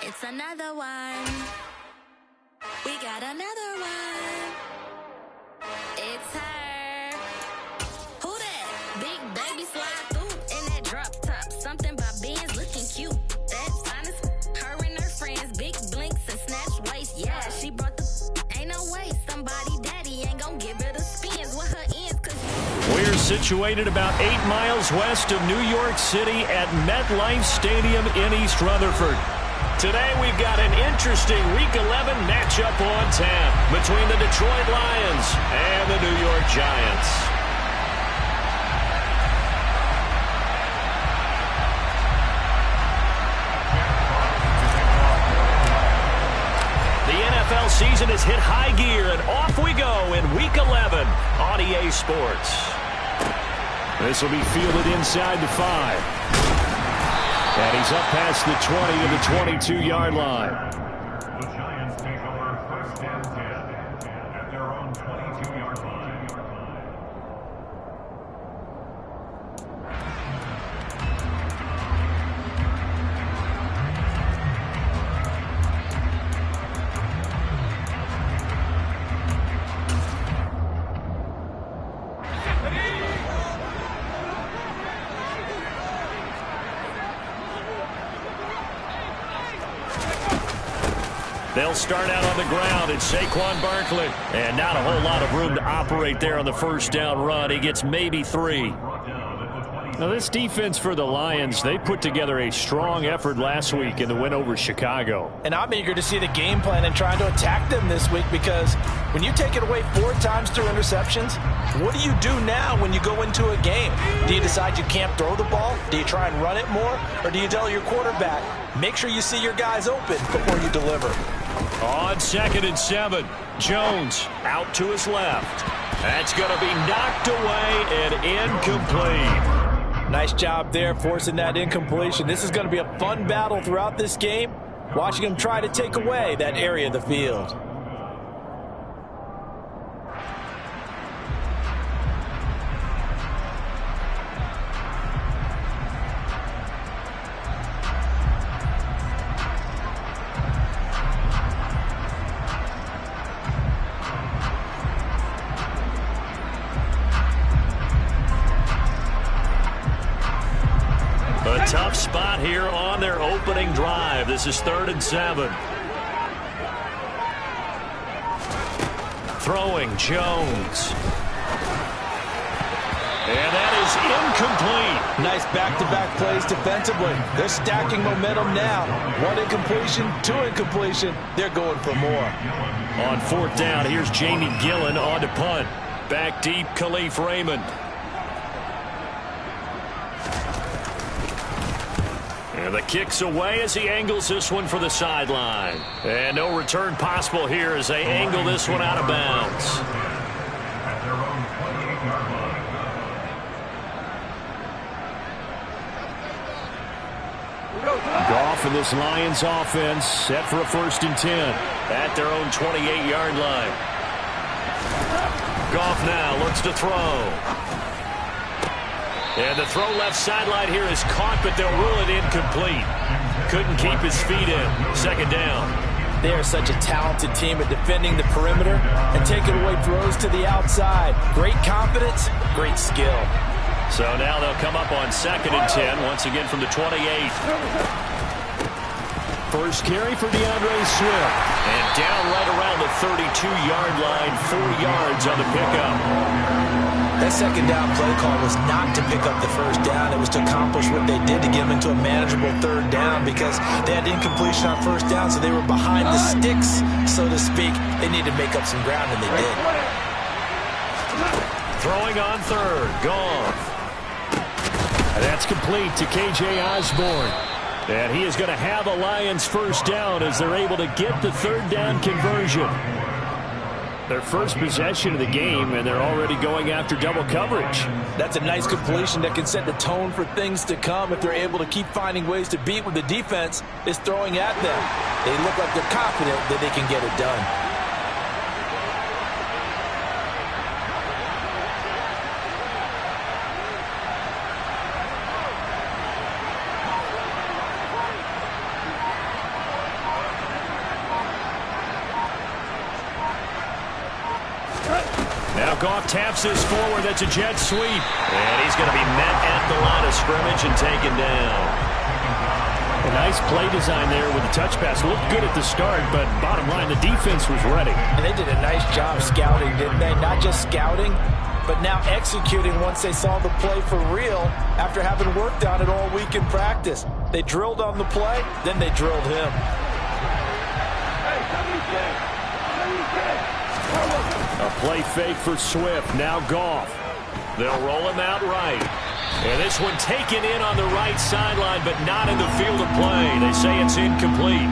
It's another one. We got another one. It's her. Who that? Big baby slide through in that drop top. Something by Benz looking cute. That's honest. Her and her friends, big blinks and snatch waist. Yeah, she brought the. Ain't no way somebody daddy ain't gonna give her the spins with her ends. We're situated about 8 miles west of New York City at MetLife Stadium in East Rutherford. Today we've got an interesting Week 11 matchup on tap between the Detroit Lions and the New York Giants. The NFL season has hit high gear, and off we go in Week 11 on EA Sports. This will be fielded inside the 5. And he's up past the 20 to the 22-yard line. The Giants take over first and 10 at their own 22-yard line. They'll start out on the ground. It's Saquon Barkley. And not a whole lot of room to operate there on the first down run. He gets maybe 3. Now, this defense for the Lions, they put together a strong effort last week in the win over Chicago. And I'm eager to see the game plan and trying to attack them this week, because when you take it away 4 times through interceptions, what do you do now when you go into a game? Do you decide you can't throw the ball? Do you try and run it more? Or do you tell your quarterback, make sure you see your guys open before you deliver? On 2nd and 7, Jones out to his left. That's going to be knocked away and incomplete. Nice job there forcing that incompletion. This is going to be a fun battle throughout this game, watching him try to take away that area of the field. A tough spot here on their opening drive. This is 3rd and 7. Throwing Jones. And that is incomplete. Nice back-to-back plays defensively. They're stacking momentum now. 1 incompletion, 2 incompletion. They're going for more. On 4th down, here's Jamie Gillen on to punt. Back deep, Khalif Raymond. And the kick's away as he angles this one for the sideline. And no return possible here as they angle this one out of bounds. At their own 28-yard line. Goff and this Lions offense set for a 1st and 10 at their own 28-yard line. Goff now looks to throw. And the throw left sideline here is caught, but they'll rule it incomplete. Couldn't keep his feet in. 2nd down. They are such a talented team at defending the perimeter and taking away throws to the outside. Great confidence, great skill. So now they'll come up on 2nd and 10, once again from the 28. First carry for DeAndre Swift. And down right around the 32-yard line, 4 yards on the pickup. That 2nd down play call was not to pick up the 1st down. It was to accomplish what they did to get them into a manageable 3rd down, because they had incompletion on 1st down, so they were behind the sticks, so to speak. They needed to make up some ground, and they did. Throwing on 3rd, Goff. That's complete to K.J. Osborne. And he is going to have a Lions 1st down as they're able to get the 3rd down conversion. Their first possession of the game, and they're already going after double coverage. That's a nice completion that can set the tone for things to come if they're able to keep finding ways to beat what the defense is throwing at them. They look like they're confident that they can get it done. Goff taps this forward. That's a jet sweep. And he's going to be met at the line of scrimmage and taken down. A nice play design there with the touch pass. Looked good at the start, but bottom line, the defense was ready. And they did a nice job scouting, didn't they? Not just scouting, but now executing once they saw the play for real after having worked on it all week in practice. They drilled on the play, then they drilled him. A play fake for Swift. Now Goff. They'll roll him out right. And this one taken in on the right sideline, but not in the field of play. They say it's incomplete.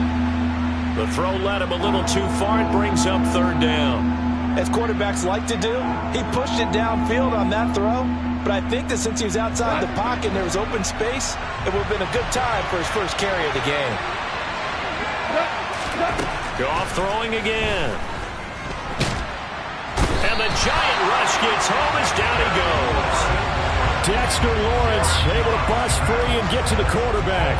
The throw led him a little too far. It brings up third down. As quarterbacks like to do, he pushed it downfield on that throw. But I think that since he was outside the pocket and there was open space, it would have been a good time for his first carry of the game. Goff throwing again. And the giant rush gets home as down he goes. Dexter Lawrence able to bust free and get to the quarterback.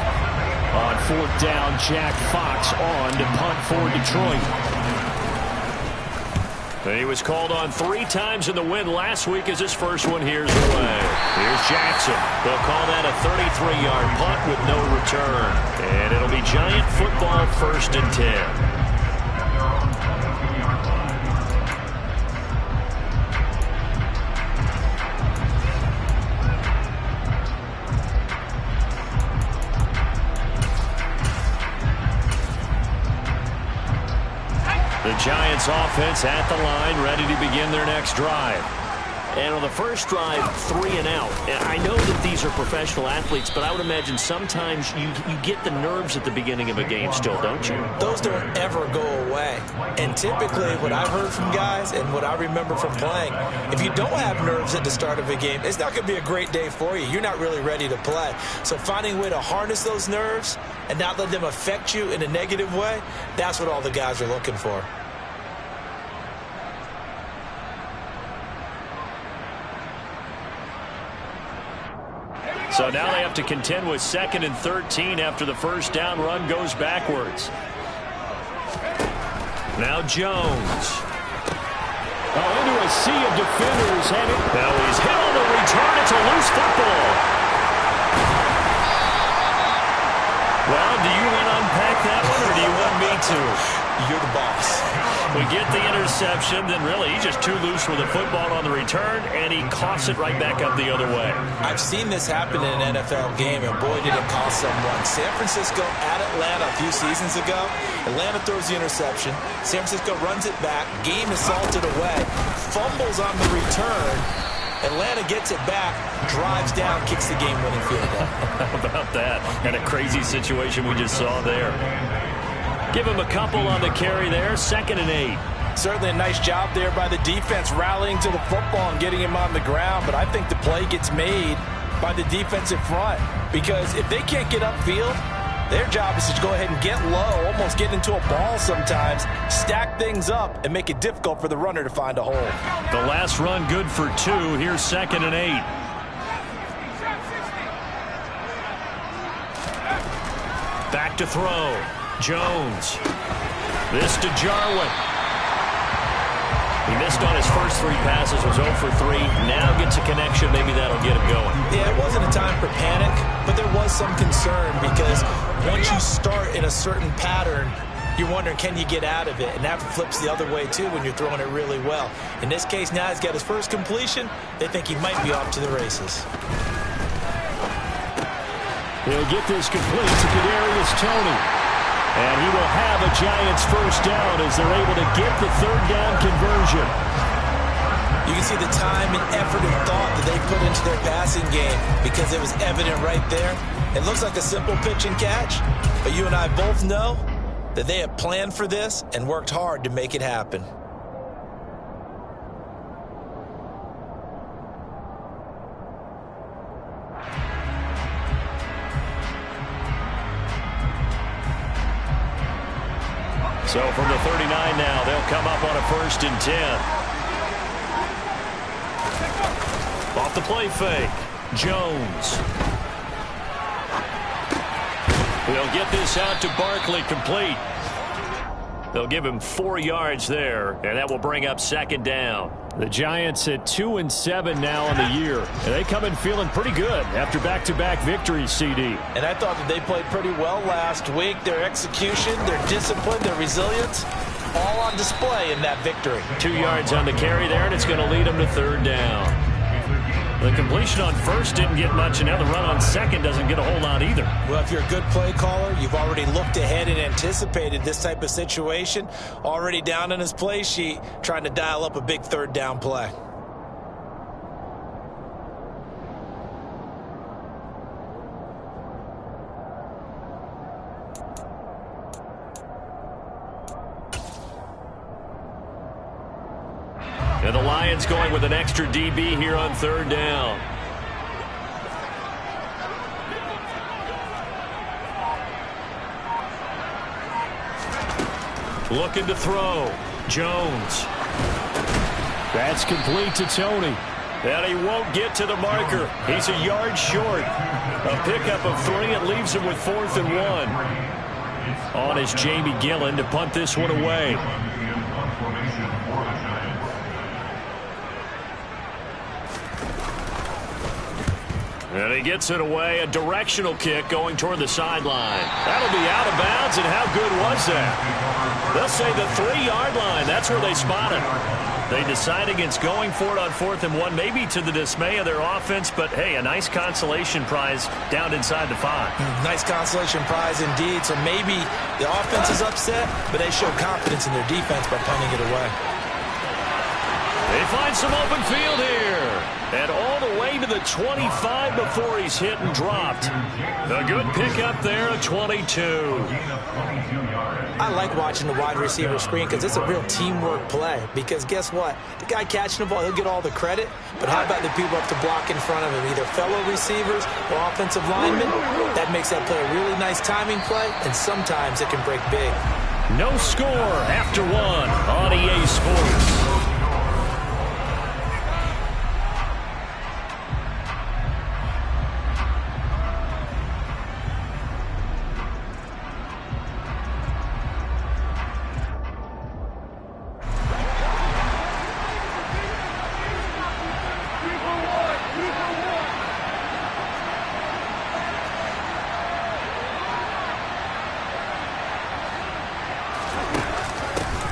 On fourth down, Jack Fox on to punt for Detroit. He was called on 3 times in the win last week as his first one here's away. Here's Jackson. They'll call that a 33-yard punt with no return. And it'll be Giant football, 1st and 10. The Giants offense at the line, ready to begin their next drive. And on the first drive, 3 and out. And I know that these are professional athletes, but I would imagine sometimes you get the nerves at the beginning of a game still, don't you? Those don't ever go away. And typically what I've heard from guys and what I remember from playing, if you don't have nerves at the start of a game, it's not going to be a great day for you. You're not really ready to play. So finding a way to harness those nerves and not let them affect you in a negative way, that's what all the guys are looking for. So now they have to contend with 2nd and 13 after the first down run goes backwards. Now Jones. Into a sea of defenders. Now he's hit on the return. It's a loose football. Well, do you want to unpack that one, or do you want me to? You're the boss. We get the interception, then really he's just too loose with the football on the return, and he coughs it right back up the other way. I've seen this happen in an NFL game, and boy, did it cost someone. San Francisco at Atlanta a few seasons ago. Atlanta throws the interception. San Francisco runs it back. Game is salted away. Fumbles on the return. Atlanta gets it back, drives down, kicks the game-winning field goal. How about that? And a crazy situation we just saw there. Give him a couple on the carry there, 2nd and 8. Certainly a nice job there by the defense, rallying to the football and getting him on the ground. But I think the play gets made by the defensive front. Because if they can't get upfield, their job is to go ahead and get low, almost get into a ball sometimes, stack things up, and make it difficult for the runner to find a hole. The last run good for 2. Here's 2nd and 8. Back to throw. Jones. This to Jarwin. He missed on his first 3 passes, was 0 for 3. Now gets a connection. Maybe that'll get him going. Yeah, it wasn't a time for panic, but there was some concern because once you start in a certain pattern, you're wondering, can you get out of it? And that flips the other way, too, when you're throwing it really well. In this case, now he's got his first completion. They think he might be off to the races. He'll get this complete to Kadarius Toney. And he will have a Giants first down as they're able to get the 3rd down conversion. You can see the time and effort and thought that they put into their passing game because it was evident right there. It looks like a simple pitch and catch, but you and I both know that they have planned for this and worked hard to make it happen. So from the 39 now, they'll come up on a 1st and 10. Off the play fake. Jones. He'll get this out to Barkley, complete. They'll give him 4 yards there, and that will bring up second down. The Giants at 2-7 now on the year, and they come in feeling pretty good after back-to-back victories, CD. And I thought that they played pretty well last week. Their execution, their discipline, their resilience, all on display in that victory. 2 yards on the carry there, and it's going to lead them to third down. The completion on first didn't get much, and now the run on second doesn't get a whole lot either. Well, if you're a good play caller, you've already looked ahead and anticipated this type of situation. Already down on his play sheet, trying to dial up a big third down play. And the Lions going with an extra DB here on third down. Looking to throw. Jones. That's complete to Tony. And he won't get to the marker. He's a yard short. A pickup of 3. It leaves him with 4th and 1. On is Jamie Gillen to punt this one away. And he gets it away. A directional kick going toward the sideline. That'll be out of bounds, and how good was that? They'll say the 3-yard line. That's where they spot it. They decide against going for it on 4th and 1, maybe to the dismay of their offense, but, hey, a nice consolation prize down inside the 5. Nice consolation prize indeed. So maybe the offense is upset, but they show confidence in their defense by punting it away. They find some open field here. And all the way to the 25 before he's hit and dropped. A good pickup there at 22. I like watching the wide receiver screen because it's a real teamwork play. Because guess what? The guy catching the ball, he'll get all the credit. But how about the people up to block in front of him? Either fellow receivers or offensive linemen. That makes that play a really nice timing play. And sometimes it can break big. No score after 1 on EA Sports.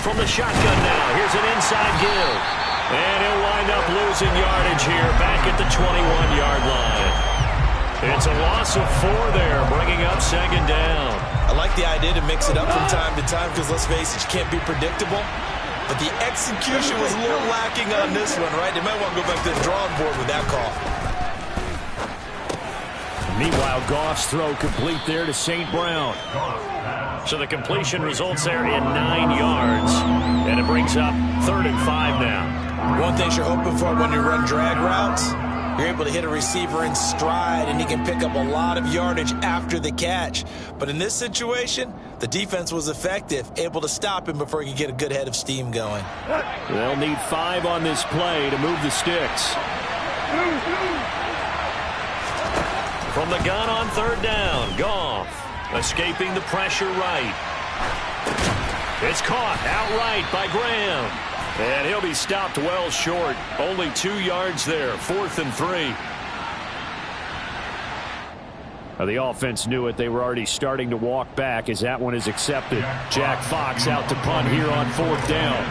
From the shotgun now, here's an inside give. And he'll wind up losing yardage here back at the 21-yard line. It's a loss of 4 there, bringing up second down. I like the idea to mix it up from time to time because, let's face it, you can't be predictable. But the execution was a little lacking on this one, right? They might want to go back to the drawing board with that call. Meanwhile, Goff's throw complete there to St. Brown. So the completion results there in 9 yards. And it brings up 3rd and 5 now. One thing you're hoping for when you run drag routes, you're able to hit a receiver in stride, and he can pick up a lot of yardage after the catch. But in this situation, the defense was effective, able to stop him before he could get a good head of steam going. They'll need 5 on this play to move the sticks. From the gun on 3rd down, Goff escaping the pressure right. It's caught outright by Graham. And he'll be stopped well short. Only 2 yards there, 4th and 3. The offense knew it. They were already starting to walk back as that one is accepted. Jack Fox out to punt here on 4th down.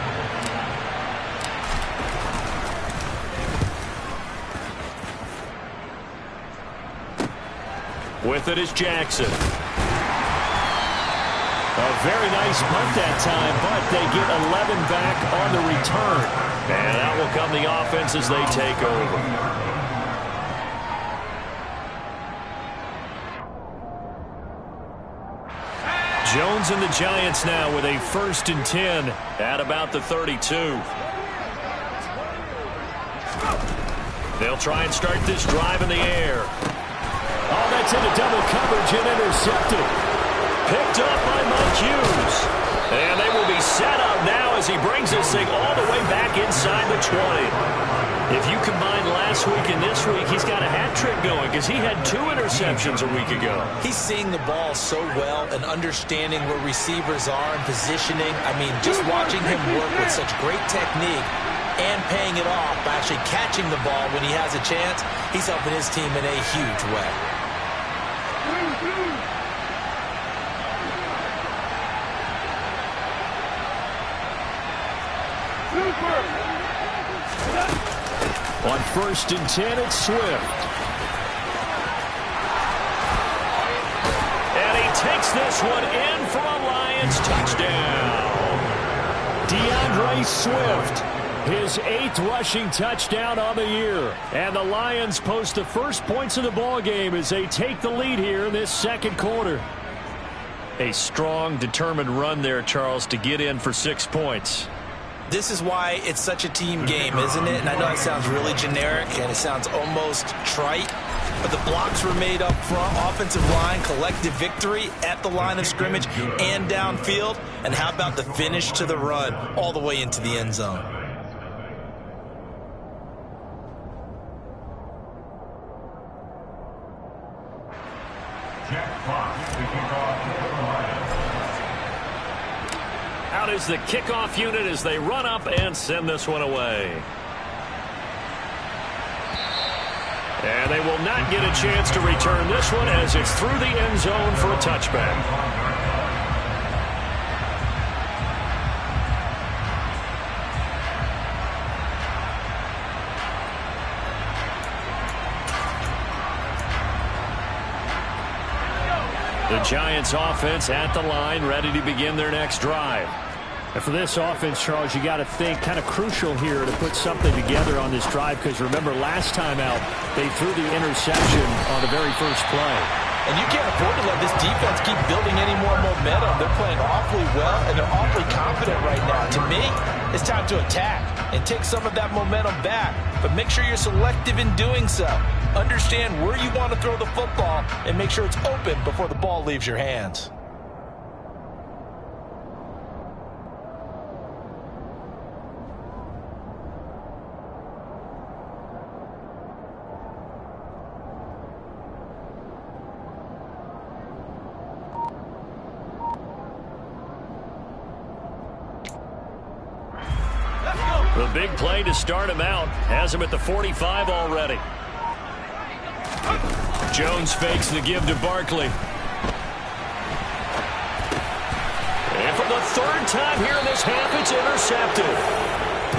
With it is Jackson. A very nice punt that time, but they get 11 back on the return. And that will come the offense as they take over. Jones and the Giants now with a 1st and 10 at about the 32. They'll try and start this drive in the air. Oh, that's into double coverage and intercepted. Picked up by Mike Hughes. And they will be set up now as he brings this thing all the way back inside the 20. If you combine last week and this week, he's got a hat trick going because he had 2 interceptions a week ago. He's seeing the ball so well and understanding where receivers are and positioning. I mean, just watching him work with such great technique and paying it off by actually catching the ball when he has a chance, he's helping his team in a huge way. On 1st and 10, it's Swift. And he takes this one in for a Lions touchdown. DeAndre Swift, his 8th rushing touchdown on the year. And the Lions post the first points of the ball game as they take the lead here in this second quarter. A strong, determined run there, Charles, to get in for 6 points. This is why it's such a team game, isn't it? And I know it sounds really generic and it sounds almost trite, but the blocks were made up front, offensive line, collective victory at the line of scrimmage and downfield. And how about the finish to the run all the way into the end zone? Jack Fox to kick off for the Lions. Out is the kickoff unit as they run up and send this one away. And they will not get a chance to return this one as it's through the end zone for a touchback. The Giants offense at the line, ready to begin their next drive. And for this offense, Charles, you got to think kind of crucial here to put something together on this drive, because remember last time out they threw the interception on the very first play. And you can't afford to let this defense keep building any more momentum. They're playing awfully well, and they're awfully confident right now. To me, it's time to attack and take some of that momentum back. But make sure you're selective in doing so. Understand where you want to throw the football and make sure it's open before the ball leaves your hands. The big play to start him out has him at the 45 already. Jones fakes the give to Barkley. And for the 3rd time here in this half, it's intercepted.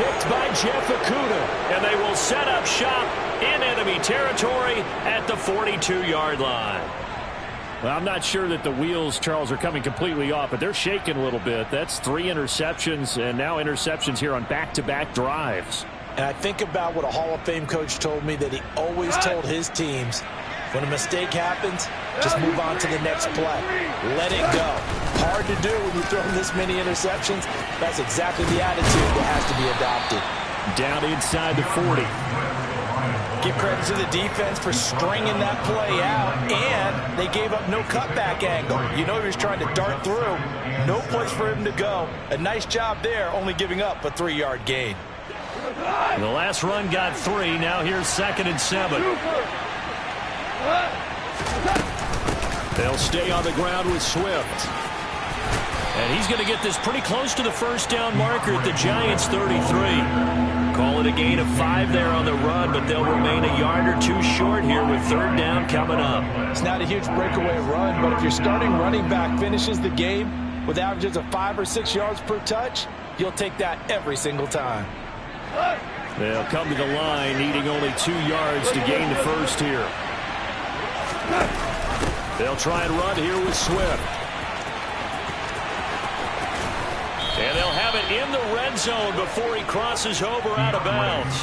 Picked by Jeff Okudah, and they will set up shop in enemy territory at the 42-yard line. Well, I'm not sure that the wheels, Charles, are coming completely off, but they're shaking a little bit. That's 3 interceptions, and now interceptions here on back-to-back drives. And I think about what a Hall of Fame coach told me, that he always told his teams, when a mistake happens, just move on to the next play. Let it go. Hard to do when you throw this many interceptions. That's exactly the attitude that has to be adopted. Down inside the 40. Give credit to the defense for stringing that play out, and they gave up no cutback angle. You know he was trying to dart through. No place for him to go. A nice job there, only giving up a 3-yard gain. The last run got 3. Now here's 2nd and 7. They'll stay on the ground with Swift. And he's going to get this pretty close to the first down marker at the Giants' 33. Call it a gain of 5 there on the run, but they'll remain a yard or 2 short here with 3rd down coming up. It's not a huge breakaway run, but if your starting running back finishes the game with averages of 5 or 6 yards per touch, you'll take that every single time. They'll come to the line, needing only 2 yards to gain the first here. They'll try and run here with Swift. And they'll have it in the red zone before he crosses over out of bounds.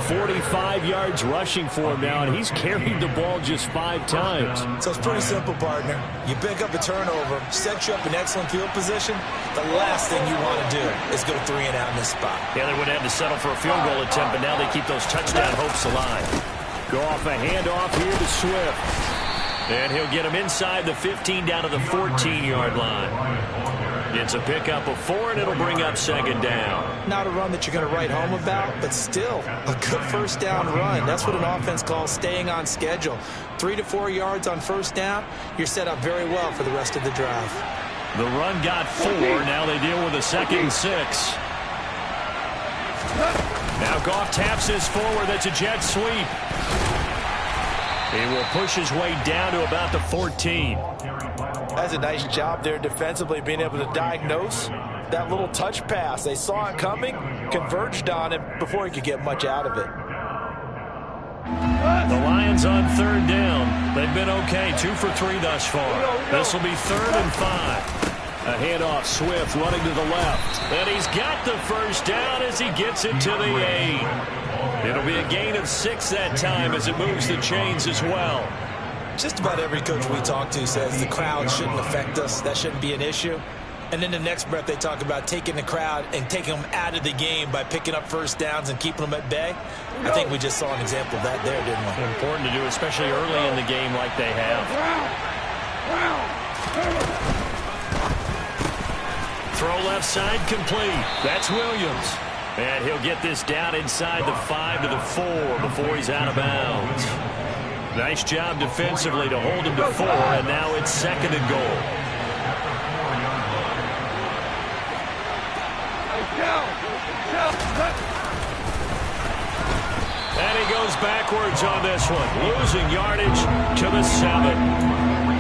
45 yards rushing for him now, and he's carried the ball just 5 times. So it's pretty simple, partner. You pick up a turnover, set you up in excellent field position. The last thing you want to do is go 3 and out in this spot. Yeah, they would have to settle for a field goal attempt, but now they keep those touchdown hopes alive. Go off a handoff here to Swift. And he'll get him inside the 15 down to the 14-yard line. It's a pickup of 4, and it'll bring up second down. Not a run that you're going to write home about, but still a good first down run. That's what an offense calls staying on schedule. 3 to 4 yards on first down, you're set up very well for the rest of the drive. The run got 4. Now they deal with a 2nd and 6. Now Goff taps this forward. That's a jet sweep. He will push his way down to about the 14. That's a nice job there defensively, being able to diagnose that little touch pass. They saw it coming, converged on it before he could get much out of it. The Lions on 3rd down. They've been okay, 2 for 3 thus far. This will be 3rd and 5. A handoff, Swift running to the left. And he's got the first down as he gets it to the 8. It'll be a gain of 6 that time as it moves the chains as well. Just about every coach we talk to says the crowd shouldn't affect us. That shouldn't be an issue. And then the next breath they talk about taking the crowd and taking them out of the game by picking up first downs and keeping them at bay. I think we just saw an example of that there, didn't we? Important to do, especially early in the game like they have. Throw left side complete. That's Williams. And he'll get this down inside the 5 to the 4 before he's out of bounds. Nice job defensively to hold him to 4, and now it's 2nd and goal. And he goes backwards on this one, losing yardage to the 7.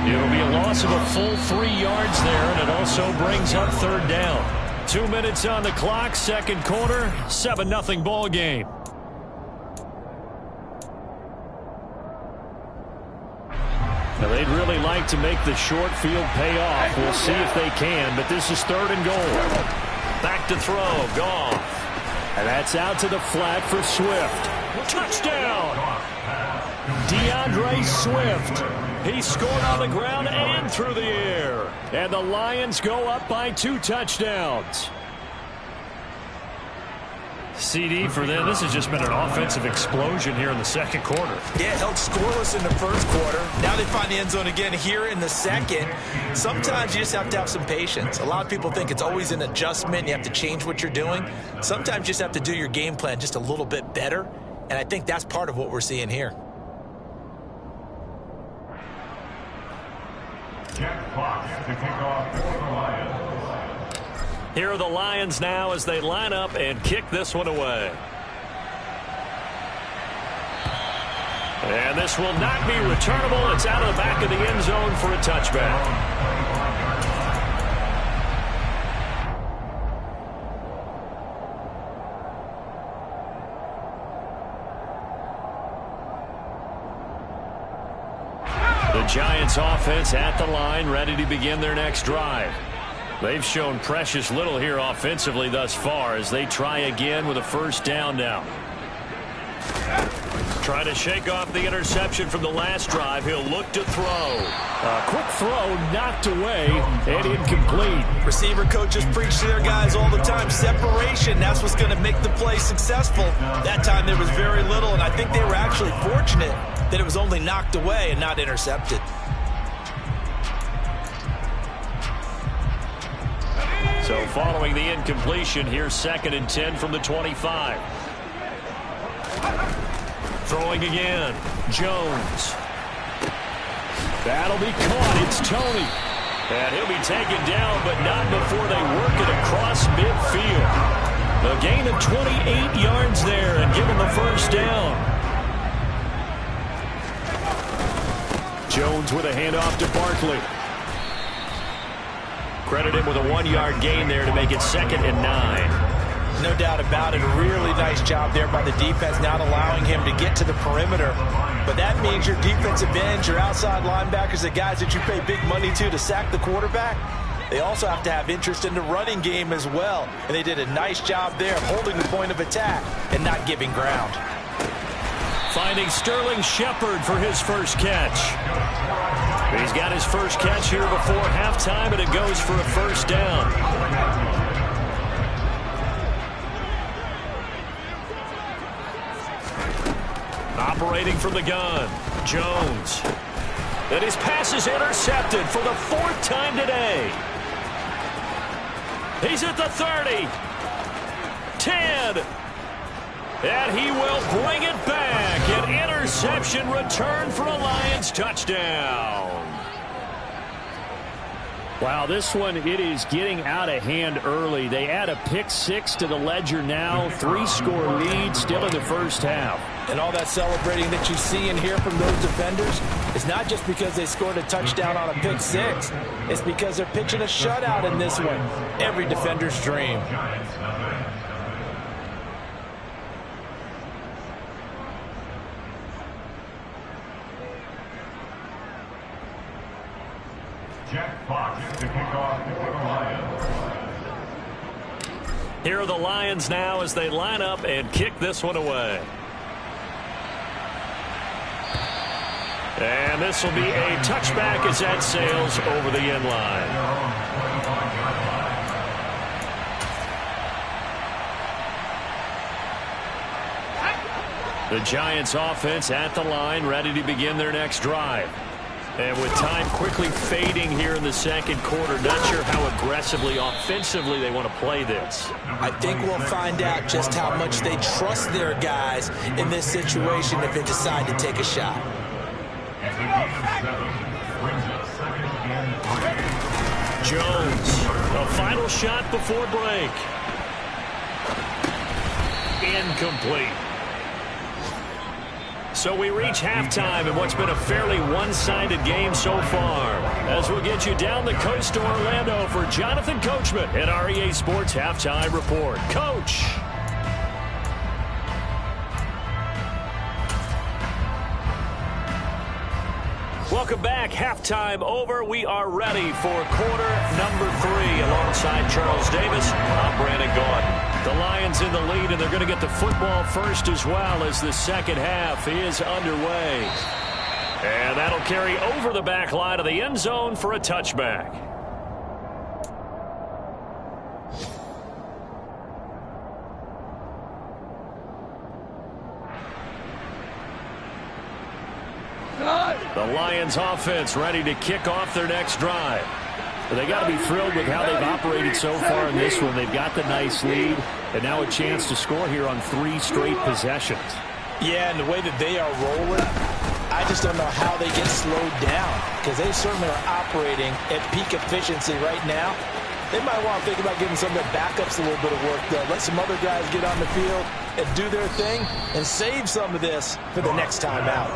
It'll be a loss of a full 3 yards there, and it also brings up 3rd down. 2 minutes on the clock, 2nd quarter, 7-0 ball game. Now they'd really like to make the short field pay off. We'll see if they can, but this is 3rd and goal. Back to throw, Goff. And that's out to the flat for Swift. Touchdown! DeAndre Swift. He scored on the ground and through the air. And the Lions go up by 2 touchdowns. CD for them. This has just been an offensive explosion here in the 2nd quarter. Yeah, held scoreless in the 1st quarter. Now they find the end zone again here in the 2nd. Sometimes you just have to have some patience. A lot of people think it's always an adjustment. You have to change what you're doing. Sometimes you just have to do your game plan just a little bit better. And I think that's part of what we're seeing here. Jack Fox to kick off for the Lions. Here are the Lions now as they line up and kick this one away. And this will not be returnable. It's out of the back of the end zone for a touchback. The Giants offense at the line, ready to begin their next drive. They've shown precious little here offensively thus far as they try again with a first down now. Trying to shake off the interception from the last drive. He'll look to throw. A quick throw knocked away and incomplete. Receiver coaches preach to their guys all the time. Separation, that's what's going to make the play successful. That time there was very little, and I think they were actually fortunate that it was only knocked away and not intercepted. So following the incompletion, here's 2nd and 10 from the 25. Throwing again. Jones. That'll be caught. It's Tony. And he'll be taken down, but not before they work it across midfield. A gain of 28 yards there and give him the first down. Jones with a handoff to Barkley. Credit him with a 1-yard gain there to make it 2nd and 9. No doubt about it. A really nice job there by the defense, not allowing him to get to the perimeter. But that means your defensive ends, your outside linebackers, the guys that you pay big money to sack the quarterback, they also have to have interest in the running game as well. And they did a nice job there of holding the point of attack and not giving ground. Finding Sterling Shepard for his first catch. He's got his first catch here before halftime, and it goes for a first down. Operating from the gun, Jones. And his pass is intercepted for the 4th time today. He's at the 30. 10. And he will bring it back. An interception return for a Lions touchdown. Wow, this one, it is getting out of hand early. They add a pick 6 to the ledger now. 3-score lead still in the first half. And all that celebrating that you see and hear from those defenders is not just because they scored a touchdown on a pick 6. It's because they're pitching a shutout in this one. Every defender's dream. Jack Fox to kick off for the Lions. Here are the Lions now as they line up and kick this one away. And this will be a touchback as that sails over the end line. The Giants offense at the line, ready to begin their next drive. And with time quickly fading here in the second quarter, not sure how aggressively, offensively they want to play this. I think we'll find out just how much they trust their guys in this situation if they decide to take a shot. Jones, a final shot before break. Incomplete. So we reach halftime in what's been a fairly one-sided game so far. As we'll get you down the coast to Orlando for Jonathan Coachman at REA Sports Halftime Report. Coach. Welcome back. Halftime over. We are ready for quarter number 3. Alongside Charles Davis, I'm Brandon Gaudin. The Lions in the lead, and they're going to get the football first as well as the second half is underway. And that'll carry over the back line of the end zone for a touchback. The Lions offense ready to kick off their next drive. They got to be thrilled with how they've operated so far in this one. They've got the nice lead, and now a chance to score here on 3 straight possessions. Yeah, and the way that they are rolling, I just don't know how they get slowed down because they certainly are operating at peak efficiency right now. They might want to think about giving some of their backups a little bit of work, though. Let some other guys get on the field and do their thing and save some of this for the next time out.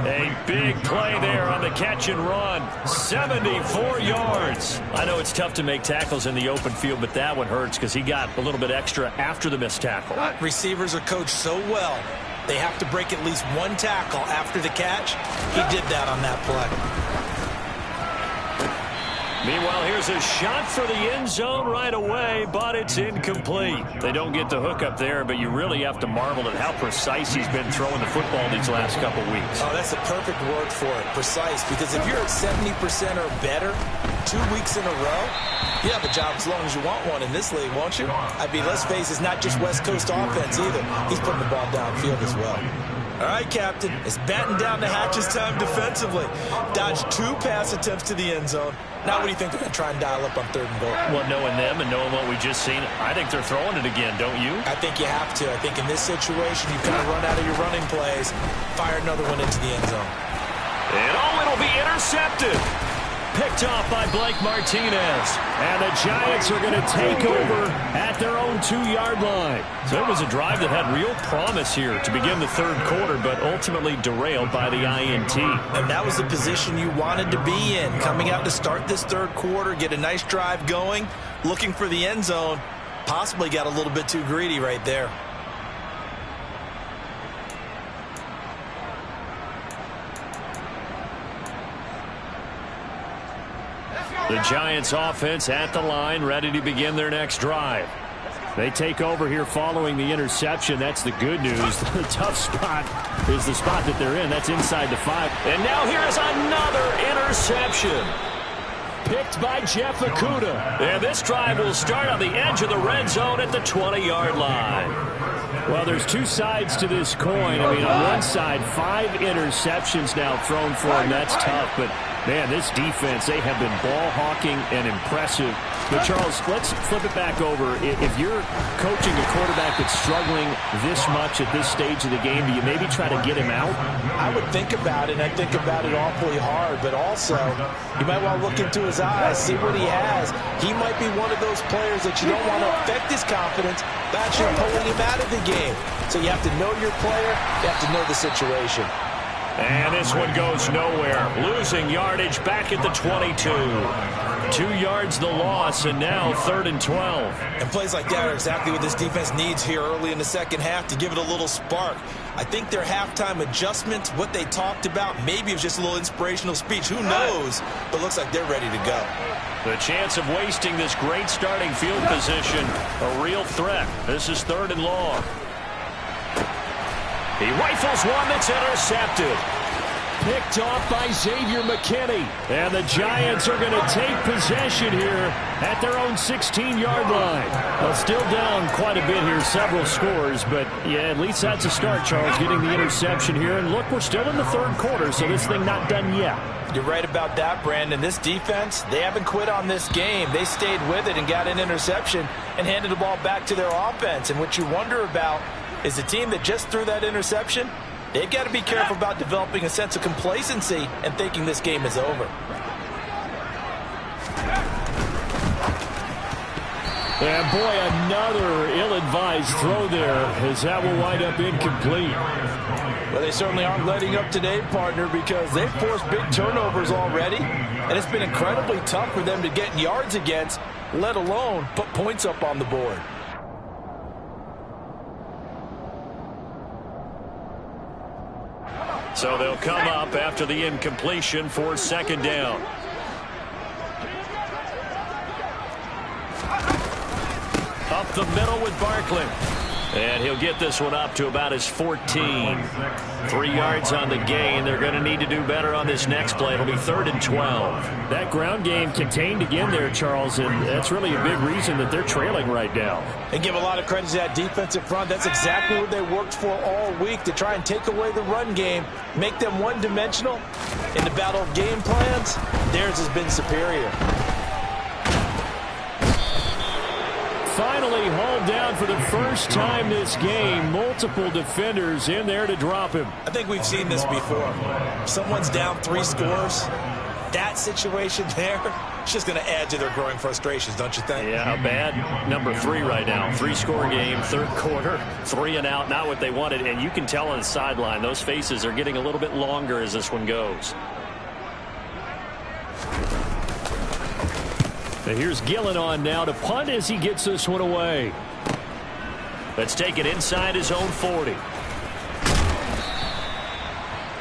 A big play there on the catch and run. 74 yards. I know it's tough to make tackles in the open field, but that one hurts because he got a little bit extra after the missed tackle. Receivers are coached so well. They have to break at least one tackle after the catch. He did that on that play. Meanwhile, here's a shot for the end zone right away, but it's incomplete. They don't get the hook up there, but you really have to marvel at how precise he's been throwing the football these last couple weeks. Oh, that's the perfect word for it, precise, because if you're at 70% or better 2 weeks in a row, you have a job as long as you want one in this league, won't you? I mean, let's face it, it's not just West Coast offense either. He's putting the ball downfield as well. All right, Captain, it's batten down the hatches time defensively. Dodged 2 pass attempts to the end zone. Now what do you think they're going to try and dial up on 3rd and goal? Well, knowing them and knowing what we just seen, I think they're throwing it again, don't you? I think you have to. I think in this situation, you kind of run out of your running plays, fire another one into the end zone. And it'll be intercepted. Picked off by Blake Martinez. And the Giants are going to take over at their own 2-yard line. So it was a drive that had real promise here to begin the 3rd quarter, but ultimately derailed by the INT. And that was the position you wanted to be in. Coming out to start this 3rd quarter, get a nice drive going, looking for the end zone. Possibly got a little bit too greedy right there. The Giants offense at the line, ready to begin their next drive. They take over here following the interception. That's the good news. The tough spot is the spot that they're in. That's inside the 5. And now here's another interception. Picked by Jeff Okudah. And this drive will start on the edge of the red zone at the 20-yard line. Well, there's 2 sides to this coin. I mean, on one side, 5 interceptions now thrown for him. That's tough, but Man, this defense, they have been ball hawking and impressive. But, Charles, let's flip it back over. If you're coaching a quarterback that's struggling this much at this stage of the game, do you maybe try to get him out? I would think about it, and I think about it awfully hard. But also, you might want to look into his eyes, see what he has. He might be one of those players that you don't want to affect his confidence by actually pulling him out of the game. So you have to know your player. You have to know the situation. And this one goes nowhere. Losing yardage back at the 22. 2 yards the loss, and now 3rd and 12. And plays like that are exactly what this defense needs here early in the second half to give it a little spark. I think their halftime adjustments, what they talked about, maybe it was just a little inspirational speech. Who knows? But looks like they're ready to go. The chance of wasting this great starting field position, a real threat. This is 3rd and long. He rifles one that's intercepted. Picked off by Xavier McKinney. And the Giants are going to take possession here at their own 16-yard line. Well, still down quite a bit here, several scores. But, yeah, at least that's a start, Charles, getting the interception here. And, look, we're still in the 3rd quarter, so this thing not done yet. You're right about that, Brandon. This defense, they haven't quit on this game. They stayed with it and got an interception and handed the ball back to their offense. And what you wonder about is the team that just threw that interception, they've got to be careful about developing a sense of complacency and thinking this game is over. And, boy, another ill-advised throw there as that will wind up incomplete. Well, they certainly aren't letting up today, partner, because they've forced big turnovers already, and it's been incredibly tough for them to get yards against, let alone put points up on the board. So they'll come up after the incompletion for 2nd down. Up the middle with Barkley. And he'll get this one up to about his 14. 3 yards on the gain. They're going to need to do better on this next play. It'll be 3rd and 12. That ground game contained again there, Charles, and that's really a big reason that they're trailing right now. And give a lot of credit to that defensive front. That's exactly what they worked for all week, to try and take away the run game, make them one-dimensional. In the battle of game plans, theirs has been superior. Finally hauled down for the first time this game. Multiple defenders in there to drop him. I think we've seen this before. Someone's down 3 scores. That situation there, it's just going to add to their growing frustrations, don't you think? Yeah, bad number 3 right now. 3-score game, 3rd quarter, 3 and out, not what they wanted. And you can tell on the sideline, those faces are getting a little bit longer as this one goes. And here's Gillen on now to punt as he gets this one away. Let's take it inside his own 40.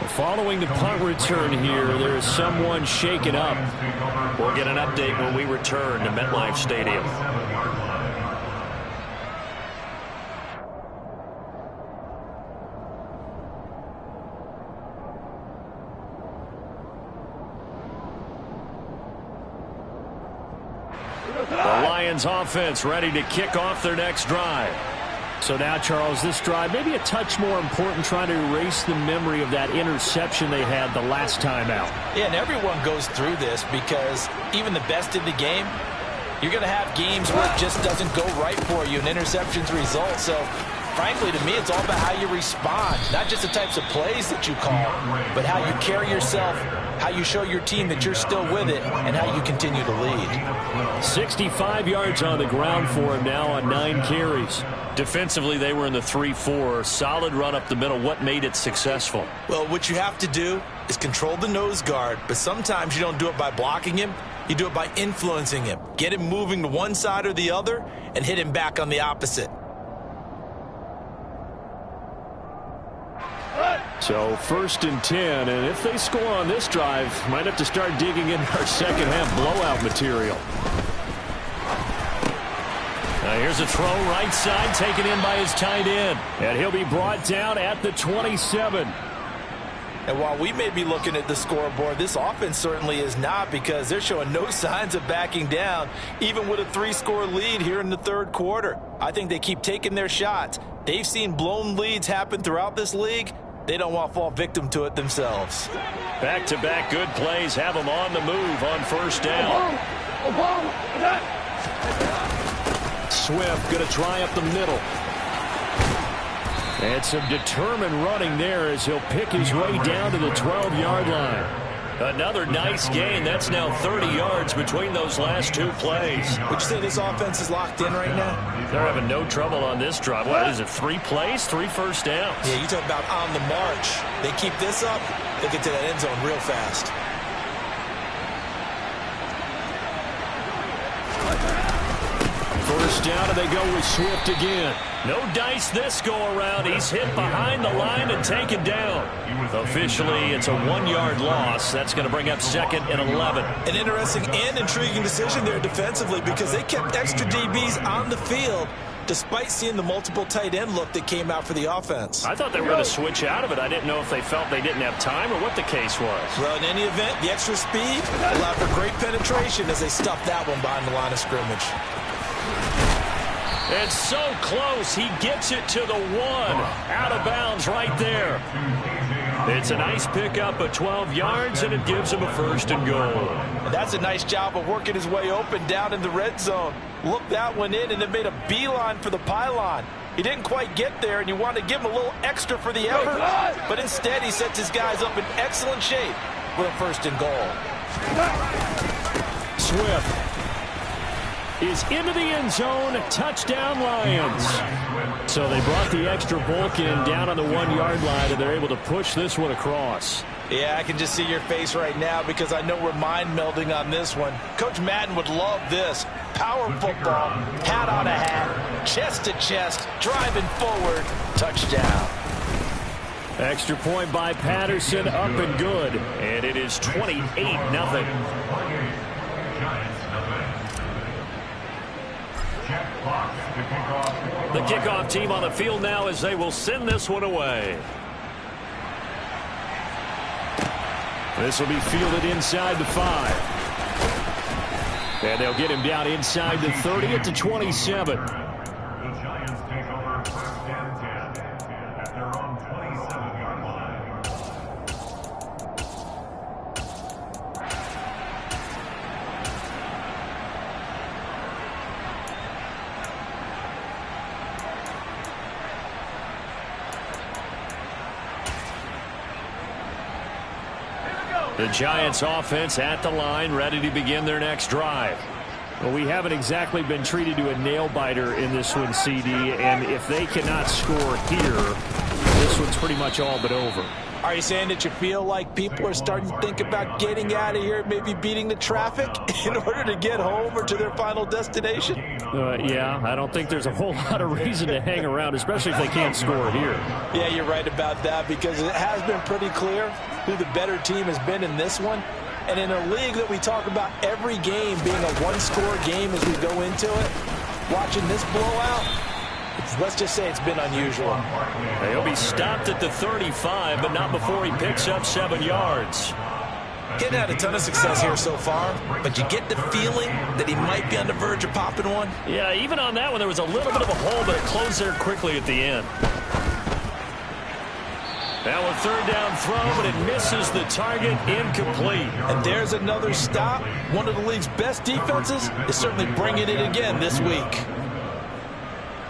Following the punt return here, there is someone shaken up. We'll get an update when we return to MetLife Stadium. The Lions offense ready to kick off their next drive. So now, Charles, this drive maybe a touch more important, trying to erase the memory of that interception they had the last time out. Yeah, and everyone goes through this because even the best in the game, you're going to have games where it just doesn't go right for you and interceptions result. So, frankly, to me, it's all about how you respond, not just the types of plays that you call, but how you carry yourself, how you show your team that you're still with it, and how you continue to lead. 65 yards on the ground for him now on 9 carries. Defensively, they were in the 3-4. Solid run up the middle. What made it successful? Well, what you have to do is control the nose guard, but sometimes you don't do it by blocking him. You do it by influencing him. Get him moving to one side or the other and hit him back on the opposite. So 1st and 10, and if they score on this drive, might have to start digging in our second half blowout material. Now here's a throw right side, taken in by his tight end. And he'll be brought down at the 27. And while we may be looking at the scoreboard, this offense certainly is not, because they're showing no signs of backing down, even with a 3-score lead here in the 3rd quarter. I think they keep taking their shots. They've seen blown leads happen throughout this league. They don't want to fall victim to it themselves. Back-to-back good plays have them on the move on first down. Swift going to try up the middle. And some determined running there as he'll pick his way down to the 12-yard line. Another nice gain. That's now 30 yards between those last two plays. Would you say this offense is locked in right now? They're having no trouble on this drive. What is it, 3 plays, 3 first downs? Yeah, you talk about on the march. They keep this up, they get to that end zone real fast. First down, and they go with Swift again. No dice this go-around. He's hit behind the line and taken down. Officially, it's a 1-yard loss. That's going to bring up 2nd and 11. An interesting and intriguing decision there defensively because they kept extra DBs on the field despite seeing the multiple tight end look that came out for the offense. I thought they were going to switch out of it. I didn't know if they felt they didn't have time or what the case was. Well, in any event, the extra speed allowed for great penetration as they stuffed that one behind the line of scrimmage. It's so close. He gets it to the 1. Out of bounds right there. It's a nice pickup of 12 yards, and it gives him a 1st and goal. And that's a nice job of working his way open down in the red zone. Looked that one in and then made a beeline for the pylon. He didn't quite get there, and you want to give him a little extra for the effort. But instead, he sets his guys up in excellent shape with a 1st and goal. Swift is into the end zone. Touchdown, Lions. So they brought the extra bulk in down on the 1-yard line, and they're able to push this one across. Yeah, I can just see your face right now because I know we're mind melding on this one. Coach Madden would love this. Power football, hat on a hat, chest to chest, driving forward, touchdown. Extra point by Patterson, up and good. And it is 28-0. The kickoff team on the field now as they will send this one away. This will be fielded inside the 5. And they'll get him down inside the 30 at the 27. The Giants take over 1st and 10 at their own 27-yard line. The Giants offense at the line, ready to begin their next drive. Well, we haven't exactly been treated to a nail-biter in this one, CD, and if they cannot score here, this one's pretty much all but over. Are you saying that you feel like people are starting to think about getting out of here, maybe beating the traffic in order to get home or to their final destination? Yeah, I don't think there's a whole lot of reason to hang around, especially if they can't score here. Yeah, you're right about that because it has been pretty clear who the better team has been in this one. And in a league that we talk about every game being a one-score game as we go into it, watching this blowout, let's just say it's been unusual. He'll be stopped at the 35, but not before he picks up 7 yards. Getting had a ton of success here so far, but you get the feeling that he might be on the verge of popping one. Yeah, even on that one, there was a little bit of a hole, but it closed there quickly at the end. Now a 3rd down throw, but it misses the target, incomplete. And there's another stop. One of the league's best defenses is certainly bringing it again this week.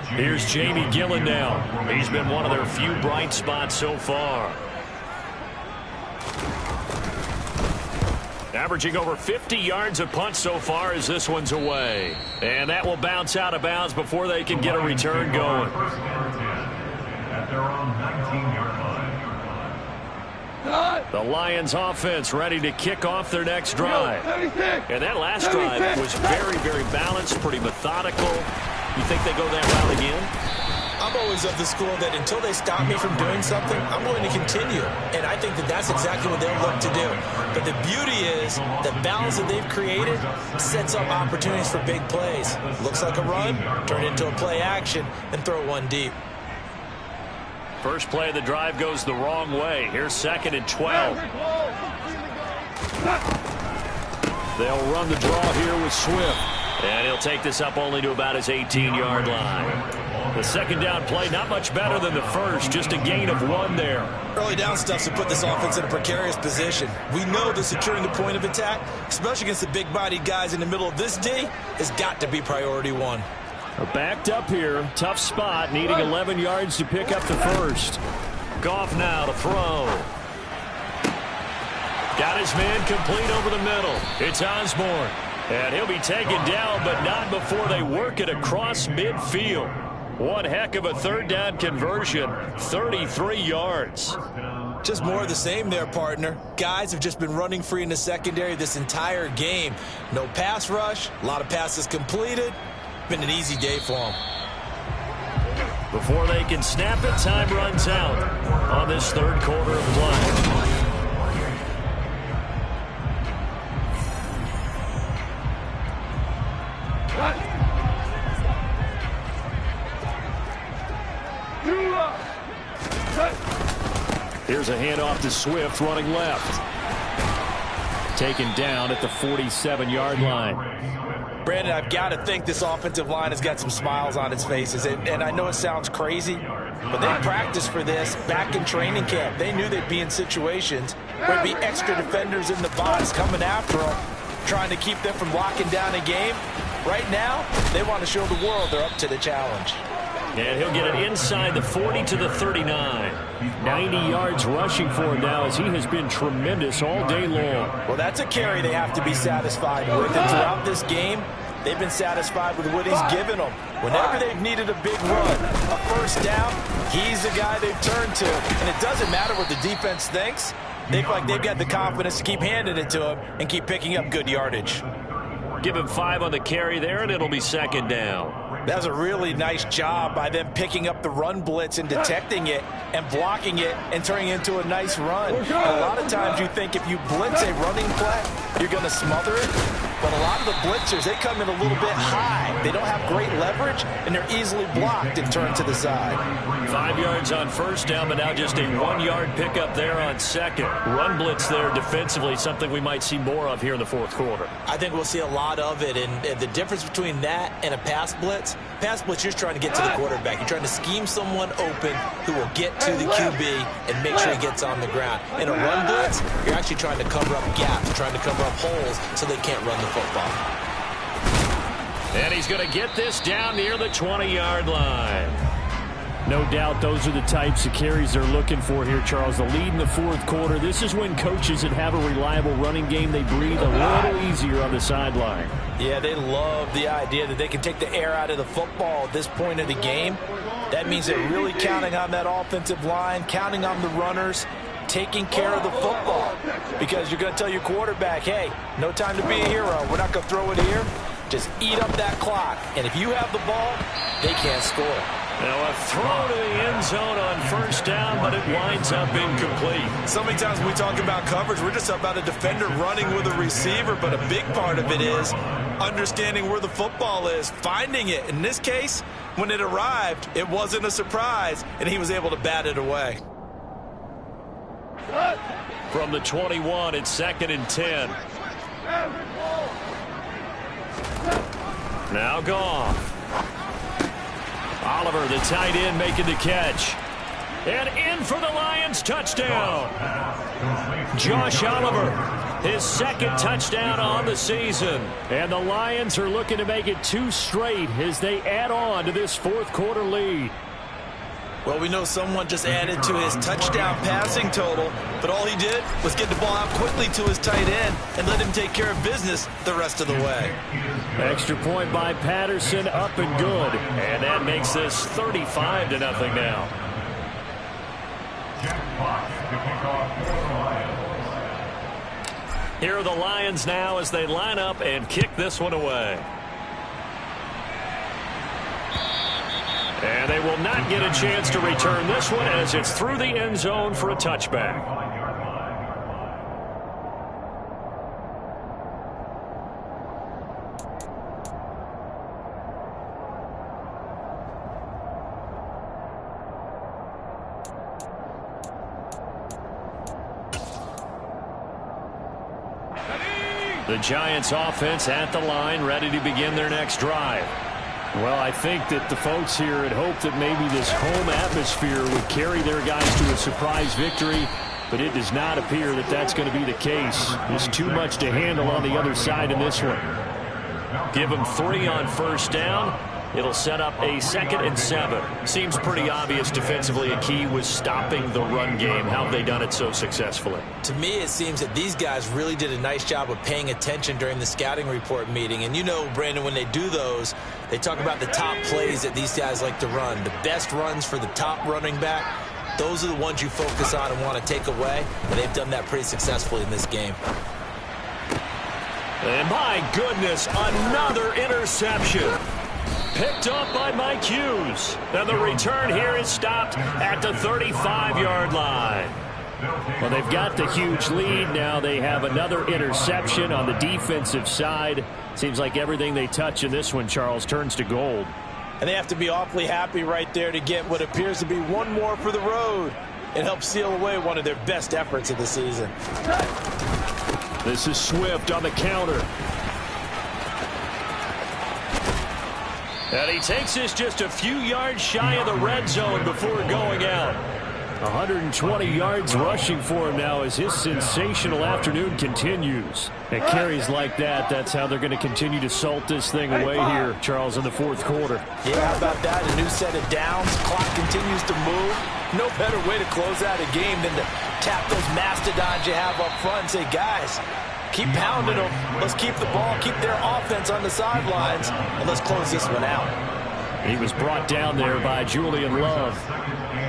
Here's Jamie Gillen now. He's been one of their few bright spots so far. Averaging over 50 yards a punt so far as this one's away. And that will bounce out of bounds before they can get a return going. 1st and 10 at their own 19-yard line. The Lions offense ready to kick off their next drive. And that last drive was very, very balanced, pretty methodical. You think they go that route again? I'm always of the school that until they stop me from doing something, I'm going to continue. And I think that that's exactly what they'll look to do. But the beauty is the balance that they've created sets up opportunities for big plays. Looks like a run, turn it into a play action, and throw one deep. First play of the drive goes the wrong way. Here's 2nd and 12. They'll run the draw here with Swift. And he'll take this up only to about his 18-yard line. The second down play, not much better than the first, just a gain of 1 there. Early down stuff to put this offense in a precarious position. We know that securing the point of attack, especially against the big-bodied guys in the middle of this D, has got to be priority 1. They're backed up here. Tough spot, needing 11 yards to pick up the first. Goff now to throw. Got his man complete over the middle. It's Osborne. And he'll be taken down, but not before they work it across midfield. One heck of a third down conversion, 33 yards. Just more of the same there, partner. Guys have just been running free in the secondary this entire game. No pass rush, a lot of passes completed. Been an easy day for them. Before they can snap it, time runs out on this third quarter of play. Here's a handoff to Swift running left. Taken down at the 47-yard line. Brandon, I've got to think this offensive line has got some smiles on its faces. And I know it sounds crazy, but they practiced for this back in training camp. They knew they'd be in situations where there'd be extra defenders in the box coming after them, trying to keep them from locking down a game. Right now, they want to show the world they're up to the challenge. And he'll get it inside the 40 to the 39. 90 yards rushing for him now as he has been tremendous all day long. Well, that's a carry they have to be satisfied with. And throughout this game, they've been satisfied with what he's given them. Whenever they've needed a big run, a first down, he's the guy they've turned to. And it doesn't matter what the defense thinks. They feel like they've got the confidence to keep handing it to him and keep picking up good yardage. Give him 5 on the carry there, and it'll be second down. That was a really nice job by them picking up the run blitz and detecting it and blocking it and turning it into a nice run. And a lot of times you think if you blitz a running play, you're going to smother it. But a lot of the blitzers, they come in a little bit high. They don't have great leverage, and they're easily blocked and turned to the side. 5 yards on first down, but now just a 1-yard pickup there on second. Run blitz there defensively, something we might see more of here in the fourth quarter. I think we'll see a lot of it, and the difference between that and a pass blitz, you're just trying to get to the quarterback. You're trying to scheme someone open who will get to the QB and make sure he gets on the ground. In a run blitz, you're actually trying to cover up gaps, trying to cover up holes so they can't run the football. And he's going to get this down near the 20-yard line. No doubt those are the types of carries they're looking for here, Charles. The lead in the fourth quarter. This is when coaches that have a reliable running game, they breathe a little easier on the sideline. Yeah, they love the idea that they can take the air out of the football at this point of the game. That means they're really counting on that offensive line, counting on the runners, taking care of the football. Because you're going to tell your quarterback, hey, no time to be a hero. We're not going to throw it here. Just eat up that clock. And if you have the ball, they can't score. Now a throw to the end zone on first down, but it winds up incomplete. So many times when we talk about coverage, we're just about a defender running with a receiver, but a big part of it is understanding where the football is, finding it. In this case, when it arrived, it wasn't a surprise, and he was able to bat it away. From the 21, it's 2nd and 10. Now Goff. Oliver, the tight end, making the catch. And in for the Lions, touchdown. Josh Oliver, his second touchdown on the season. And the Lions are looking to make it 2 straight as they add on to this fourth quarter lead. Well, we know someone just added to his touchdown passing total, but all he did was get the ball out quickly to his tight end and let him take care of business the rest of the way. Extra point by Patterson, up and good. And that makes this 35-0 now. Here are the Lions now as they line up and kick this one away. And they will not get a chance to return this one as it's through the end zone for a touchback. The Giants offense at the line, ready to begin their next drive. Well, I think that the folks here had hoped that maybe this home atmosphere would carry their guys to a surprise victory, but it does not appear that that's going to be the case. There's too much to handle on the other side in this one. Give them 3 on first down. It'll set up a 2nd and 7. Seems pretty obvious defensively a key was stopping the run game. How have they done it so successfully? To me, it seems that these guys really did a nice job of paying attention during the scouting report meeting. And you know, Brandon, when they do those, they talk about the top plays that these guys like to run. The best runs for the top running back, those are the ones you focus on and want to take away. And they've done that pretty successfully in this game. And my goodness, another interception. Picked up by Mike Hughes. And the return here is stopped at the 35-yard line. Well, they've got the huge lead. Now they have another interception on the defensive side. Seems like everything they touch in this one, Charles, turns to gold. And they have to be awfully happy right there to get what appears to be one more for the road. It helps seal away one of their best efforts of the season. This is Swift on the counter. And he takes this just a few yards shy of the red zone before going out. 120 yards rushing for him now as his sensational afternoon continues. At carries like that, that's how they're going to continue to salt this thing away here, Charles, in the 4th quarter. Yeah, how about that? A new set of downs. Clock continues to move. No better way to close out a game than to tap those mastodons you have up front and say, guys, keep pounding them. Let's keep the ball, keep their offense on the sidelines, and let's close this one out. He was brought down there by Julian Love.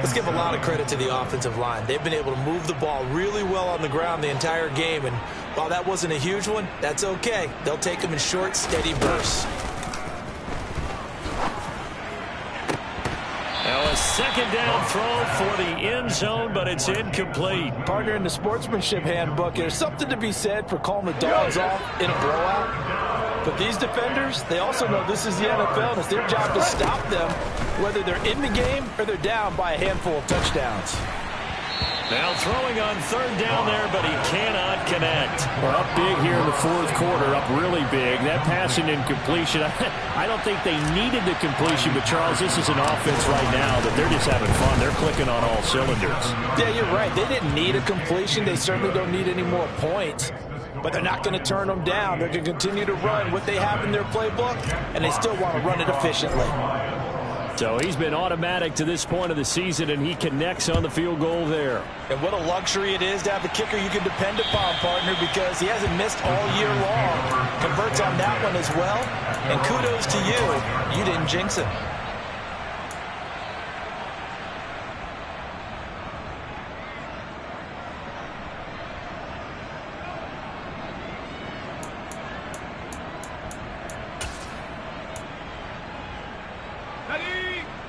Let's give a lot of credit to the offensive line. They've been able to move the ball really well on the ground the entire game, and while that wasn't a huge one, that's okay. They'll take them in short, steady bursts. Now a 2nd down throw for the end zone, but it's incomplete. Partner, in the sportsmanship handbook, there's something to be said for calling the dogs off in a blowout. But these defenders, they also know this is the NFL, and it's their job to stop them, whether they're in the game or they're down by a handful of touchdowns. Now throwing on 3rd down there, but he cannot connect. We're up big here in the 4th quarter, up really big. That passing incompletion, I don't think they needed the completion, but Charles, this is an offense right now that they're just having fun. They're clicking on all cylinders. Yeah, you're right. They didn't need a completion. They certainly don't need any more points. But they're not going to turn them down. They're going to continue to run what they have in their playbook, and they still want to run it efficiently. So he's been automatic to this point of the season, and he connects on the field goal there. And what a luxury it is to have a kicker you can depend upon, partner, because he hasn't missed all year long. Converts on that one as well. And kudos to you. You didn't jinx it.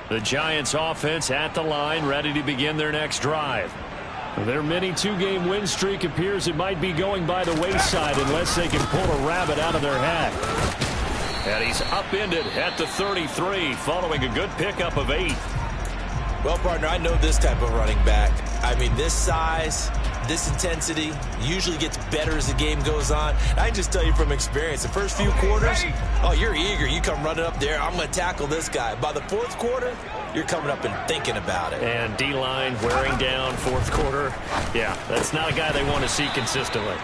The Giants offense at the line, ready to begin their next drive. Their mini 2-game win streak appears it might be going by the wayside unless they can pull a rabbit out of their hat. And he's upended at the 33 following a good pickup of 8. Well, partner, I know this type of running back. I mean, this size, this intensity usually gets better as the game goes on. I can just tell you from experience, the first few quarters, oh, you're eager. You come running up there, I'm going to tackle this guy. By the 4th quarter, you're coming up and thinking about it. And D-line wearing down 4th quarter. Yeah, that's not a guy they want to see consistently.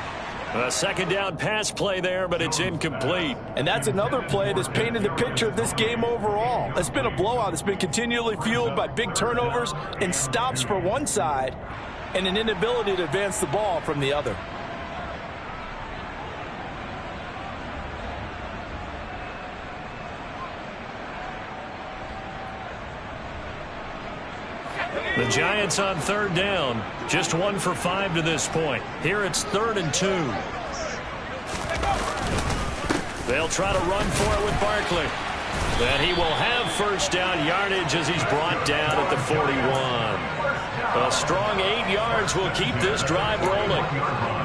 A 2nd down pass play there, but it's incomplete. And that's another play that's painted the picture of this game overall. It's been a blowout. It's been continually fueled by big turnovers and stops for one side and an inability to advance the ball from the other. The Giants on 3rd down, just 1 for 5 to this point. Here it's 3rd and 2. They'll try to run for it with Barkley. Then he will have 1st down yardage as he's brought down at the 41. A strong 8 yards will keep this drive rolling.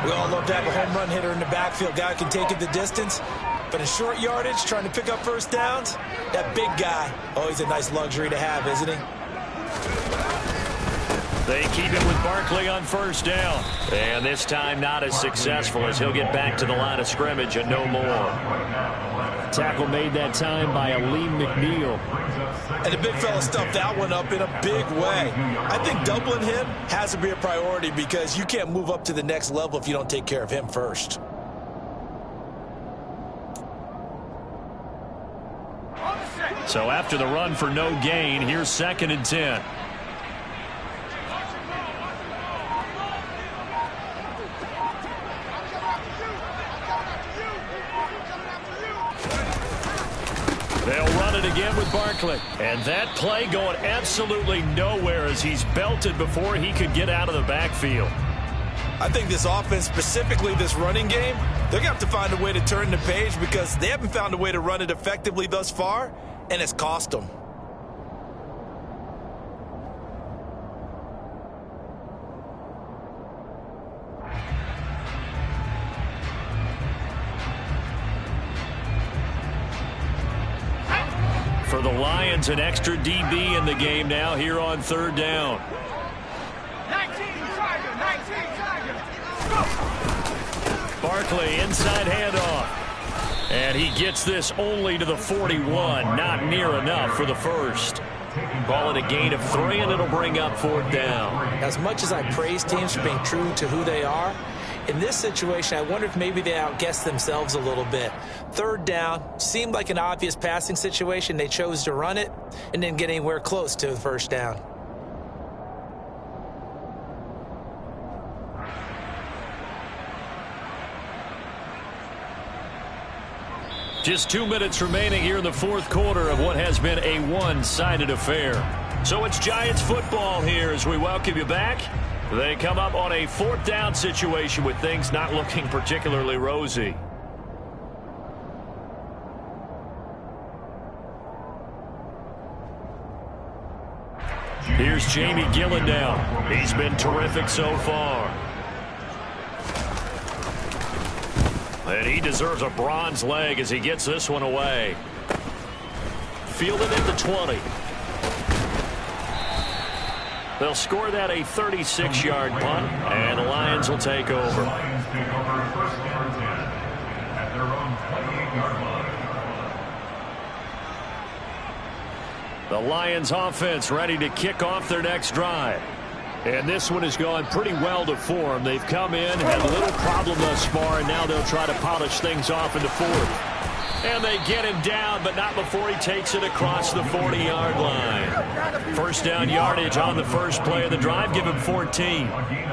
We all love to have a home run hitter in the backfield. Guy can take it the distance. But in short yardage, trying to pick up 1st downs, that big guy, oh, he's a nice luxury to have, isn't he? They keep it with Barkley on first down. And this time not as successful as he'll get back to the line of scrimmage and no more. Tackle made that time by Aleem McNeil. And the big fella stuffed that one up in a big way. I think doubling him has to be a priority because you can't move up to the next level if you don't take care of him first. So after the run for no gain, here's 2nd and 10. They'll run it again with Barkley. And that play going absolutely nowhere as he's belted before he could get out of the backfield. I think this offense, specifically this running game, they're going to have to find a way to turn the page because they haven't found a way to run it effectively thus far, and it's cost them. For the Lions, an extra DB in the game now here on 3rd down. 19 Tiger. Barkley, inside handoff. And he gets this only to the 41. Not near enough for the first. Call it a gain of 3, and it'll bring up 4th down. As much as I praise teams for being true to who they are, in this situation, I wonder if maybe they outguessed themselves a little bit. 3rd down seemed like an obvious passing situation. They chose to run it and didn't get anywhere close to the 1st down. Just 2 minutes remaining here in the 4th quarter of what has been a one-sided affair. So it's Giants football here as we welcome you back. They come up on a 4th down situation with things not looking particularly rosy. Here's Jamie Gillen now. He's been terrific so far. And he deserves a bronze leg as he gets this one away. Fielded at the 20. They'll score that a 36-yard punt, and the Lions will take over. The Lions take over 1st and 10 at their own 28-yard line. The Lions offense ready to kick off their next drive. And this one has gone pretty well to form. They've come in, had a little problem thus far, and now they'll try to polish things off in the 4th. And they get him down, but not before he takes it across the 40-yard line. 1st down yardage on the first play of the drive. Give him 14.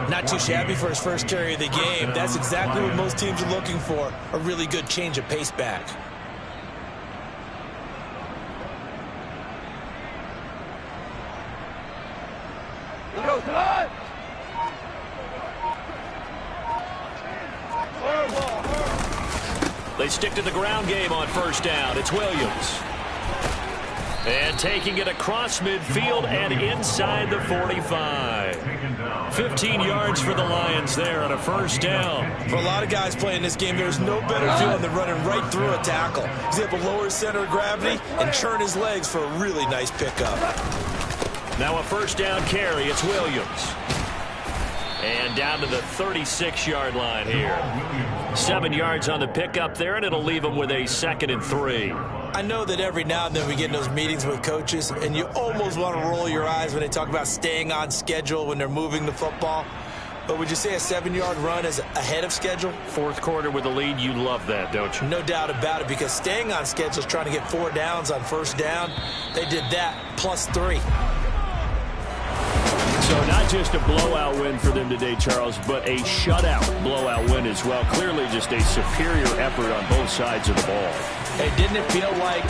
Not too shabby for his first carry of the game. That's exactly what most teams are looking for, a really good change of pace back. They stick to the ground game on 1st down. It's Williams. And taking it across midfield and inside the 45. 15 yards for the Lions there on a 1st down. For a lot of guys playing this game, there's no better feeling than running right through a tackle. He's able to lower his center of gravity and churn his legs for a really nice pickup. Now a 1st down carry. It's Williams. And down to the 36-yard line here. 7 yards on the pickup there, and it'll leave them with a 2nd and 3. I know that every now and then we get in those meetings with coaches, and you almost want to roll your eyes when they talk about staying on schedule when they're moving the football. But would you say a 7-yard run is ahead of schedule? 4th quarter with a lead, you love that, don't you? No doubt about it, because staying on schedule is trying to get 4 downs on 1st down. They did that, plus 3. So not just a blowout win for them today, Charles, but a shutout blowout win as well. Clearly just a superior effort on both sides of the ball. Hey, didn't it feel like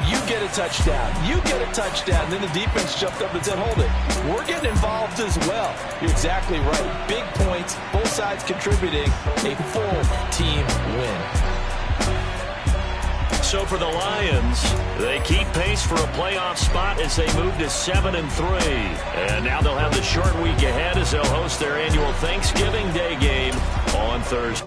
you get a touchdown, you get a touchdown, and then the defense jumped up and said, hold it, we're getting involved as well. You're exactly right. Big points, both sides contributing, a full team win. So for the Lions, they keep pace for a playoff spot as they move to 7 and 3. And now they'll have the short week ahead as they'll host their annual Thanksgiving Day game on Thursday.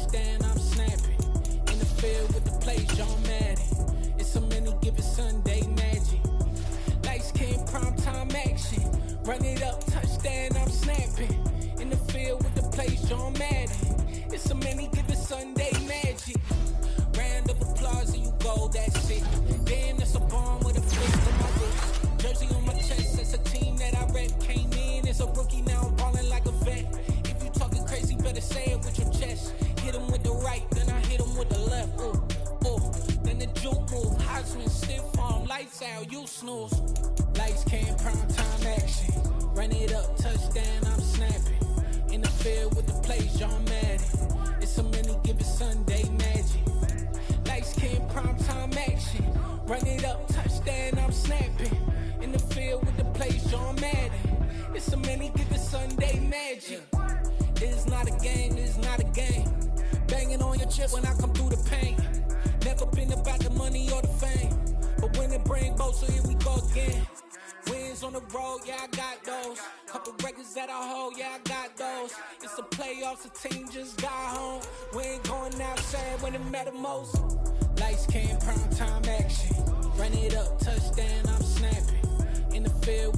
touchdown, I'm snapping. In the field with the plays, John Madden. It's a many given Sunday magic. Lights came primetime action. Run it up, touchdown, I'm snapping. In the field with the plays, John Madden. It's a many given Sunday magic. Round of applause and you go, that's it. Damn, that's a bomb with a flick on my wrist. Jersey on my chest, that's a team that I rep. Came in as a rookie, now I'm ballin' like a vet. If you talking crazy, better say it with your chest. Hit him with the right, then I hit him with the left. Ooh, ooh, then the juke move. Heisman, stiff arm, lights out, you snooze. Lights came, prime time action. Run it up, touchdown, I'm snapping. In the field with the plays, John Madden. It's a many given Sunday magic. Lights came, prime time action. Run it up, touchdown, I'm snapping. In the field with the plays, John Madden. It's a many given Sunday magic. It's not a game, it's not a game. Banging on your chip when I come through the paint. Never been about the money or the fame. But when it bring both, so here we go again. Wins on the road, yeah, I got those. Couple records that I hold, yeah, I got those. It's the playoffs, the team just got home. We ain't going outside when it matter most. Lights came, prime time action. Run it up, touchdown,